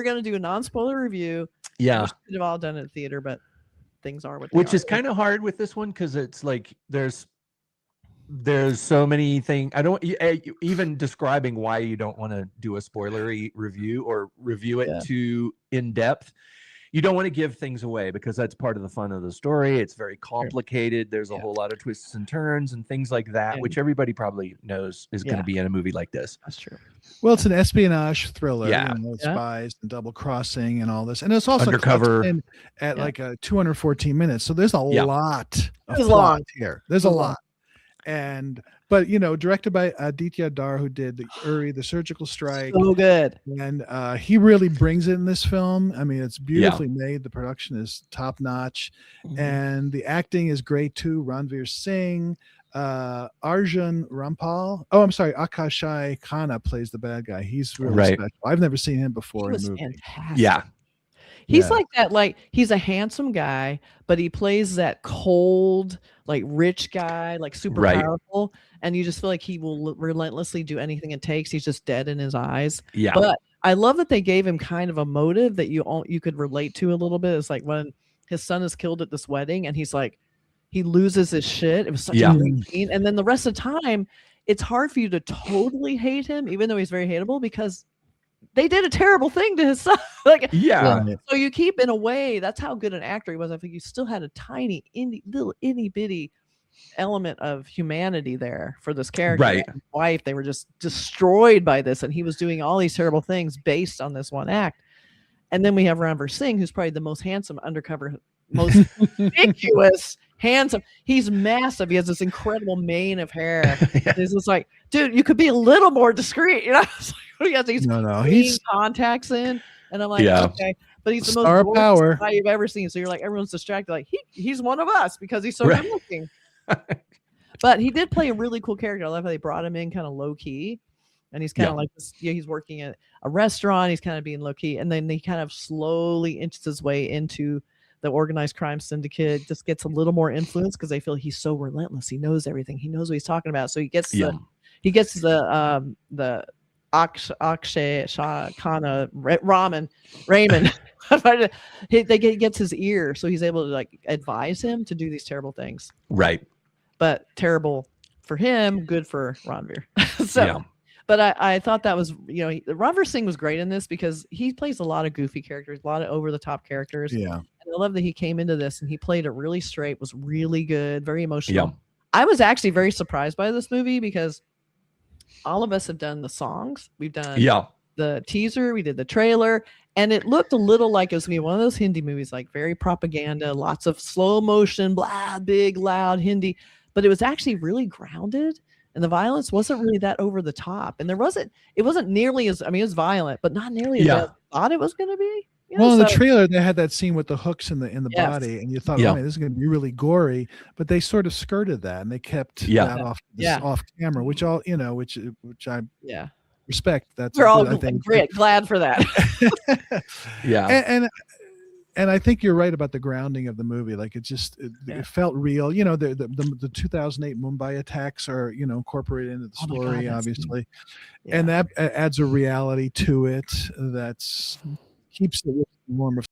we're going to do a non-spoiler review. Yeah. We should have all done it at the theater, but things are what they Which are. is kind of hard with this one because it's like there's so many things. I don't even describing why you don't want to do a spoilery review or review it too in depth. You don't want to give things away because that's part of the fun of the story. It's very complicated. There's a whole lot of twists and turns and things like that, which everybody probably knows is going to be in a movie like this. That's true. Well, it's an espionage thriller, Yeah. Spies and double crossing and all this. And it's also undercover in at like 214 minutes. So there's a lot of It's plot long. here. There's a lot. But directed by Aditya Dar, who did the Uri, the Surgical Strike. So good. And he really brings it in this film. I mean, it's beautifully made. The production is top notch. And the acting is great too. Ranveer Singh, Arjun Rampal. Oh, I'm sorry. Akashai Khanna plays the bad guy. He's really special. I've never seen him before in a movie. Fantastic. Yeah. He's like that, like he's a handsome guy, but he plays that cold, like rich guy, like super powerful. And you just feel like he will relentlessly do anything it takes. He's just dead in his eyes. Yeah. But I love that they gave him kind of a motive that you could relate to a little bit. It's like when his son is killed at this wedding and he's like, he loses his shit. It was such a great scene. And then the rest of the time, it's hard for you to totally hate him, even though he's very hateable, because they did a terrible thing to his son. So you keep, in a way, that's how good an actor he was. I think you still had a tiny, little itty bitty element of humanity there for this character. Right. And his wife, they were just destroyed by this, and he was doing all these terrible things based on this one act. And then we have Ranveer Singh, who's probably the most handsome undercover, most ridiculous, handsome. He's massive. He has this incredible mane of hair. It's just like, dude, you could be a little more discreet. You know, he has these he's contacts in, and I'm like, okay, but he's the most gorgeous guy you've ever seen. So you're like, everyone's distracted. Like he's one of us because he's so good looking. But he did play a really cool character. I love how they brought him in kind of low key. And he's kind of like this, he's working at a restaurant. He's kind of being low key. And then he kind of slowly inches his way into the organized crime syndicate, just gets a little more influence because they feel he's so relentless. He knows everything. He knows what he's talking about. So he gets the Akshay Shah Khanna Raymond. He gets his ear. So he's able to like advise him to do these terrible things. Right. But terrible for him, good for Ranveer. But I thought that was, Ranveer Singh was great in this because he plays a lot of goofy characters, a lot of over-the-top characters. Yeah. And I love that he came into this and he played it really straight, was really good, very emotional. Yeah. I was actually very surprised by this movie because all of us have done the songs. We've done the teaser, we did the trailer, and it looked a little like it was going to be one of those Hindi movies, like very propaganda, lots of slow motion, blah, big, loud Hindi. But it was actually really grounded. And the violence wasn't really that over the top. And it wasn't nearly as, it was violent, but not nearly as I thought it was going to be. In the trailer, they had that scene with the hooks in the body, and you thought, oh, man, this is going to be really gory. But they sort of skirted that, and they kept that off camera, which I respect. That's we're all glad for that. And I think you're right about the grounding of the movie. Like it felt real. The 2008 Mumbai attacks are, incorporated into the story, obviously. And that adds a reality to it that's keeps it warm.